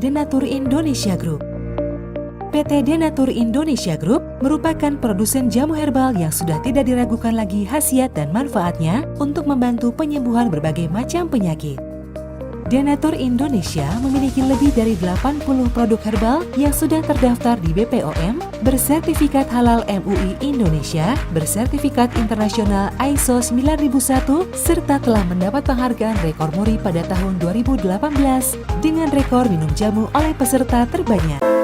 PT Denatur Indonesia Group. PT Denatur Indonesia Group merupakan produsen jamu herbal yang sudah tidak diragukan lagi khasiat dan manfaatnya untuk membantu penyembuhan berbagai macam penyakit. Denatur Indonesia memiliki lebih dari 80 produk herbal yang sudah terdaftar di BPOM, bersertifikat halal MUI Indonesia, bersertifikat internasional ISO 9001, serta telah mendapat penghargaan rekor muri pada tahun 2018 dengan rekor minum jamu oleh peserta terbanyak.